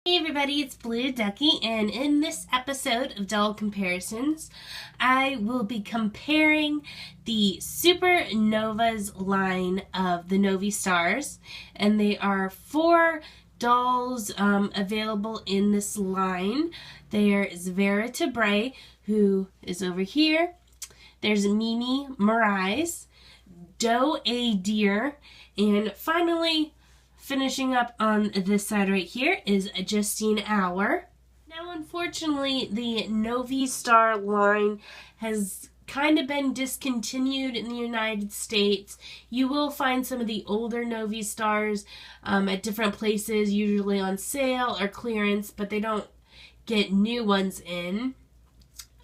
Hey everybody, it's Blue Duckie, and in this episode of Doll Comparisons, I will be comparing the Supernovas line of the Novi Stars, and they are 4 dolls available in this line. There is Vera Tebray, who is over here. There's Merize, Doe A deer, and finally, finishing up on this side right here is Justina. Now, unfortunately, the Novi Star line has kind of been discontinued in the United States. You will find some of the older Novi Stars at different places, usually on sale or clearance, but they don't get new ones in.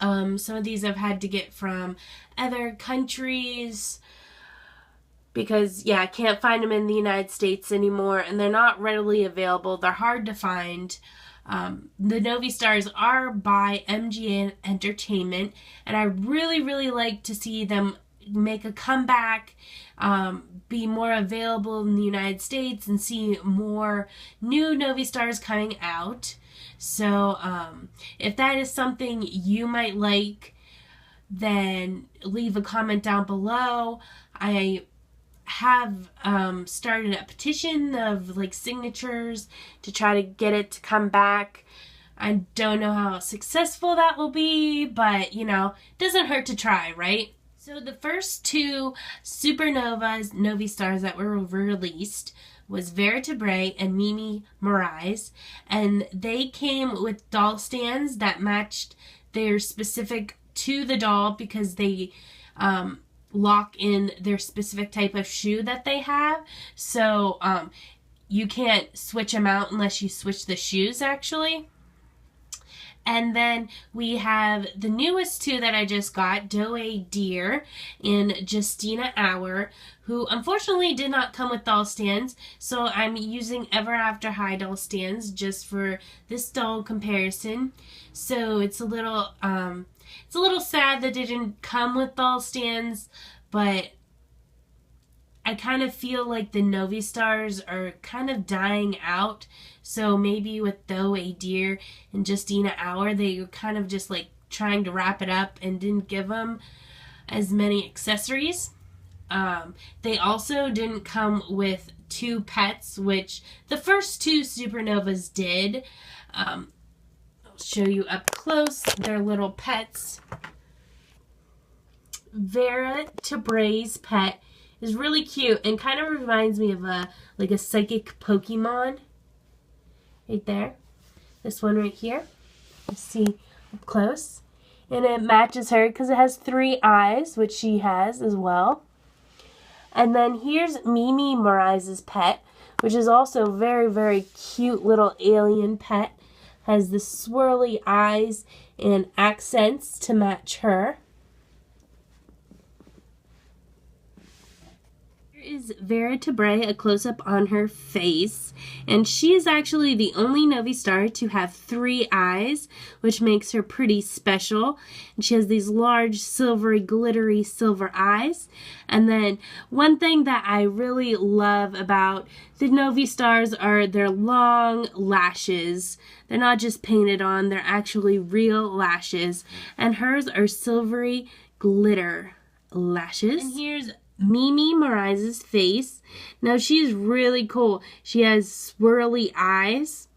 Some of these I've had to get from other countries, because, yeah, I can't find them in the United States anymore, and they're not readily available. They're hard to find. The Novi Stars are by MGM Entertainment, and I really, really like to see them make a comeback, be more available in the United States, and see more new Novi Stars coming out. So, if that is something you might like, then leave a comment down below. I have started a petition of signatures to try to get it to come back. I don't know how successful that will be, but it doesn't hurt to try, right? So the first 2 Supernovas Novi Stars that were released was Vera Tebray and Merize, and they came with doll stands that matched their specific to the doll, because they lock in their specific type of shoe that they have. So you can't switch them out unless you switch the shoes, actually. And then we have the newest 2 that I just got, Doe A deer and Justina, who unfortunately did not come with doll stands. So I'm using Ever After High doll stands just for this doll comparison. So it's a little sad that they didn't come with doll stands, but I kind of feel like the Novi Stars are kind of dying out. So maybe with Doe A deer and Justina, they were kind of just trying to wrap it up and didn't give them as many accessories. They also didn't come with 2 pets, which the first 2 Supernovas did. I'll show you up close their little pets. Vera Tebray's pet is really cute and kind of reminds me of a psychic Pokemon. Right there. This one right here. You see up close. And it matches her because it has 3 eyes, which she has as well. And then here's Merize's pet, which is also very, very cute little alien pet. Has the swirly eyes and accents to match her. Here is Vera Tebray, a close-up on her face, and she is actually the only Novi Star to have 3 eyes, which makes her pretty special. And she has these large silvery glittery silver eyes. And then one thing that I really love about the Novi Stars are their long lashes. They're not just painted on, they're actually real lashes, and hers are silvery glitter lashes. And here's Merize's face. Now she's really cool. She has swirly eyes,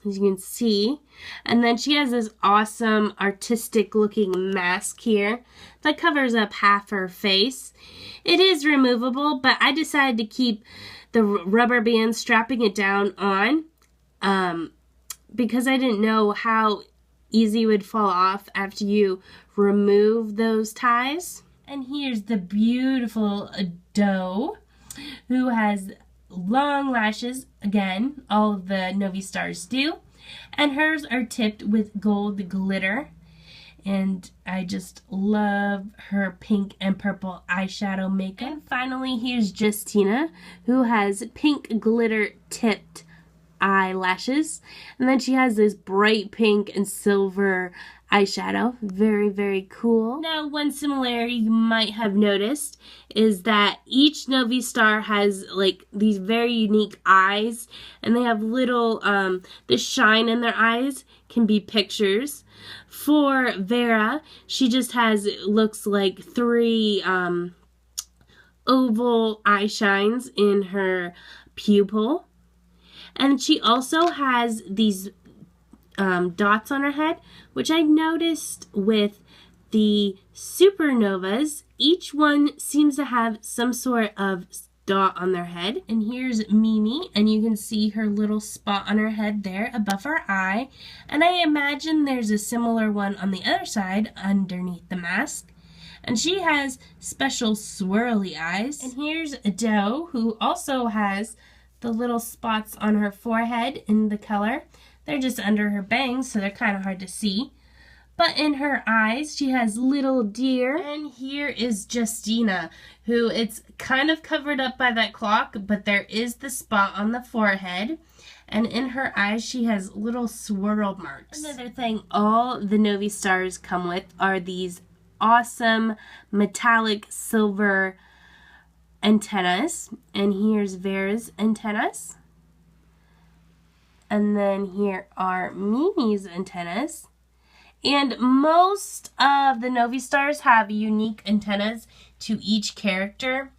as you can see, and then she has this awesome artistic looking mask here that covers up half her face. It is removable, but I decided to keep the rubber band strapping it down on because I didn't know how easy it would fall off after you remove those ties. And here's the beautiful Doe, who has long lashes. Again, all of the Novi Stars do. And hers are tipped with gold glitter. And I just love her pink and purple eyeshadow makeup. And finally, here's Justina, who has pink glitter tipped eyelashes. And then she has this bright pink and silver eyeshadow. Very, very cool. Now, one similarity you might have noticed is that each Novi Star has like these very unique eyes, and they have little, the shine in their eyes can be pictures. For Vera, she just has, it looks like 3 oval eye shines in her pupil. And she also has these dots on her head, which I noticed with the Supernovas. Each one seems to have some sort of dot on their head. And here's Mimi, and you can see her little spot on her head there above her eye. And I imagine there's a similar one on the other side underneath the mask. And she has special swirly eyes. And here's Doe, who also has the little spots on her forehead in the color. They're just under her bangs, so they're kind of hard to see. But in her eyes, she has little deer. And here is Justina, who it's kind of covered up by that clock, but there is the spot on the forehead. And in her eyes, she has little swirl marks. Another thing all the Novi Stars come with are these awesome metallic silver antennas. And here's Vera's antennas. And then here are Mimi's antennas. And most of the Novi Stars have unique antennas to each character.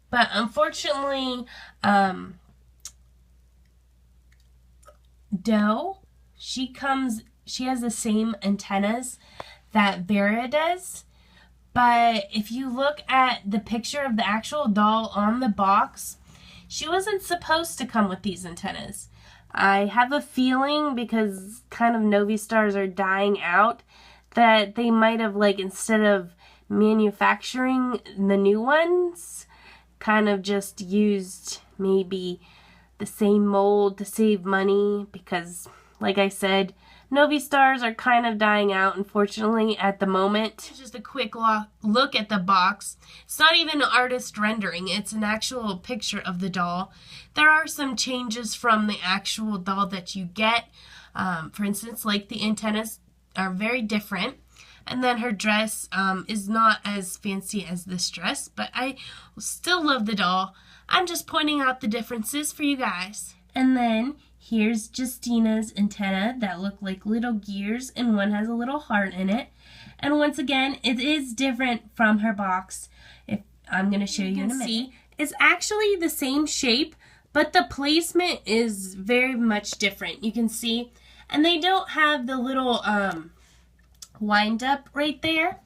But unfortunately, Doe, she has the same antennas that Vera does. But if you look at the picture of the actual doll on the box, she wasn't supposed to come with these antennas. I have a feeling, because kind of Novi Stars are dying out, that they might have, like, instead of manufacturing the new ones, kind of just used maybe the same mold to save money, because, like I said, Novi Stars are kind of dying out, unfortunately, at the moment. Just a quick look at the box. It's not even an artist rendering. It's an actual picture of the doll. There are some changes from the actual doll that you get. For instance, like the antennas are very different. And then her dress is not as fancy as this dress, but I still love the doll. I'm just pointing out the differences for you guys. And then here's Justina's antenna that look like little gears, and one has a little heart in it. And once again, it is different from her box. If I'm going to show you in a minute. It's actually the same shape, but the placement is very much different. You can see, and they don't have the little wind up right there.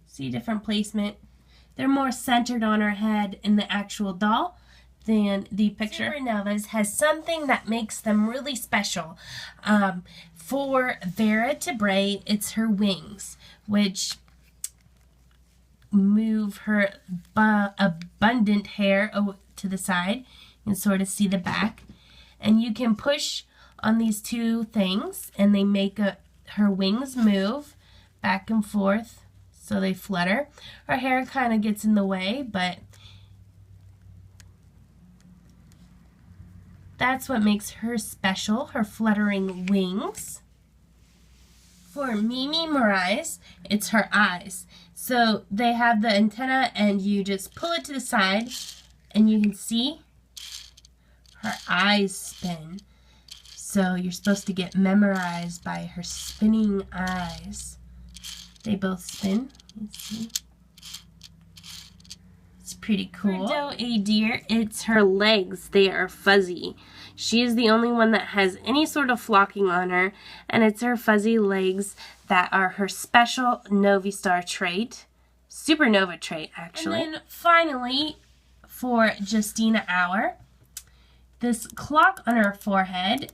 See, different placement. They're more centered on her head in the actual doll than the picture. Supernovas has something that makes them really special. For Vera Tebray, it's her wings, which move her abundant hair to the side. You can sort of see the back. And you can push on these two things, and they make her wings move back and forth, so they flutter. Her hair kind of gets in the way, but that's what makes her special, her fluttering wings. For Mimi Merize, it's her eyes. So they have the antenna, and you just pull it to the side, and you can see her eyes spin. So you're supposed to get memorized by her spinning eyes. They both spin. You see? It's pretty cool. For Doe A deer, it's her legs. They are fuzzy. She is the only one that has any sort of flocking on her, and it's her fuzzy legs that are her special Novi Star trait. Supernova trait, actually. And then finally, for Justina Hour, this clock on her forehead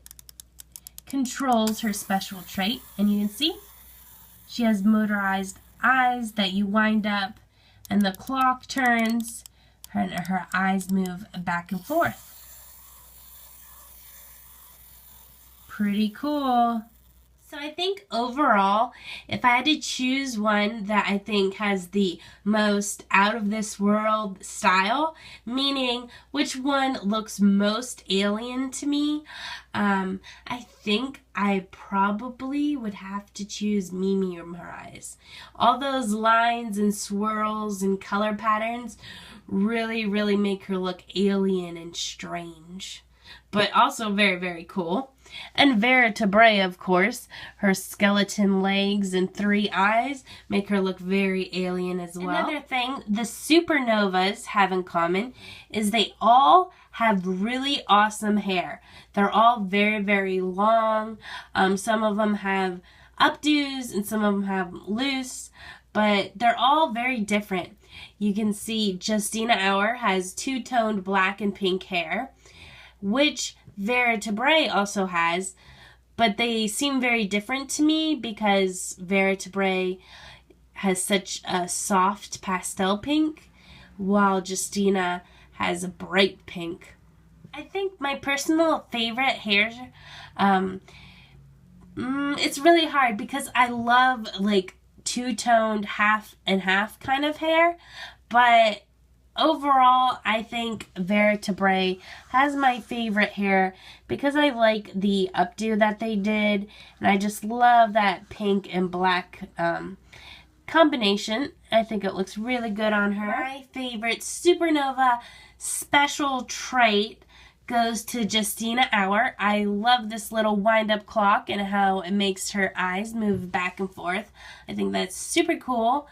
controls her special trait, and you can see she has motorized eyes that you wind up, and the clock turns, and her eyes move back and forth. Pretty cool. So I think overall, if I had to choose one that I think has the most out of this world style, meaning which one looks most alien to me, I think I probably would have to choose Mimi or Merize. All those lines and swirls and color patterns really make her look alien and strange, but also very, very cool. And Vera Tebray, of course, her skeleton legs and 3 eyes make her look very alien as well. Another thing the Supernovas have in common is they all have really awesome hair. They're all very, very long. Some of them have updos and some of them have loose, but they're all very different. You can see Justina has two-toned black and pink hair, which Vera Tebray also has, but they seem very different to me because Vera Tebray has such a soft pastel pink, while Justina has a bright pink. I think my personal favorite hair, it's really hard because I love like two-toned half and half kind of hair, but overall, I think Vera Tebray has my favorite hair because I like the updo that they did, and I just love that pink and black combination. I think it looks really good on her. My favorite Supernova special trait goes to Justina. I love this little wind-up clock and how it makes her eyes move back and forth. I think that's super cool.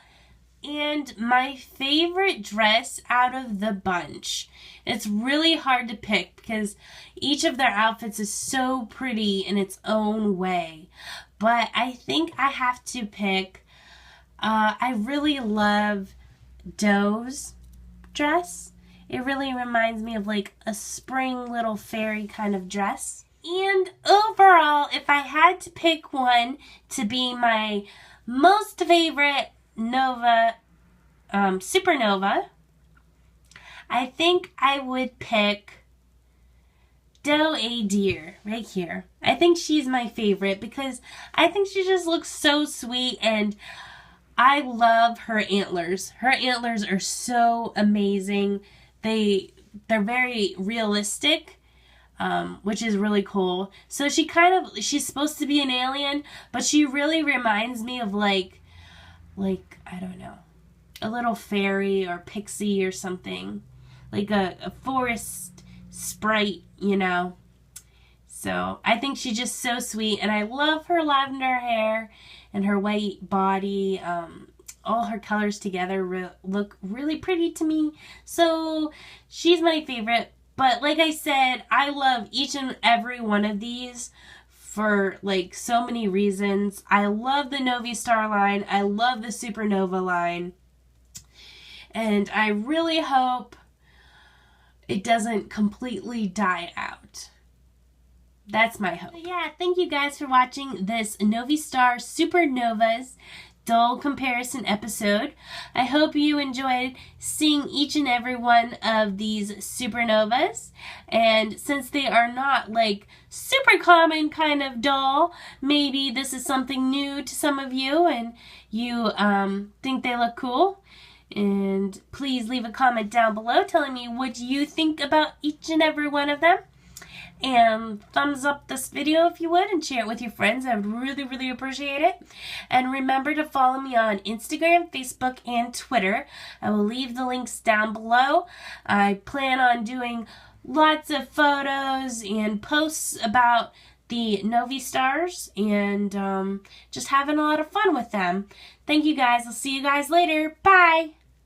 And my favorite dress out of the bunch. It's really hard to pick because each of their outfits is so pretty in its own way. But I think I have to pick, I really love Doe's dress. It really reminds me of like a spring little fairy kind of dress. And overall, if I had to pick one to be my most favorite Supernova, I think I would pick Doe A right here. I think she's my favorite because I think she just looks so sweet, and I love her antlers. Her antlers are so amazing. They're very realistic, which is really cool. So she's supposed to be an alien, but she really reminds me of like, I don't know, a little fairy or pixie or something. Like a forest sprite, you know. So I think she's just so sweet, and I love her lavender hair and her white body. All her colors together look really pretty to me. So she's my favorite. But like I said, I love each and every one of these for like so many reasons. I love the Novi Star line. I love the Supernova line. And I really hope it doesn't completely die out. That's my hope. So yeah, thank you guys for watching this Novi Star Supernovas doll comparison episode. I hope you enjoyed seeing each and every one of these Supernovas. And since they are not like super common kind of doll, maybe this is something new to some of you and you think they look cool. And please leave a comment down below telling me what you think about each and every one of them. And thumbs up this video if you would, and share it with your friends. I would really appreciate it. And remember to follow me on Instagram, Facebook, and Twitter. I will leave the links down below. I plan on doing lots of photos and posts about the Novi Stars and just having a lot of fun with them. Thank you guys. I'll see you guys later. Bye!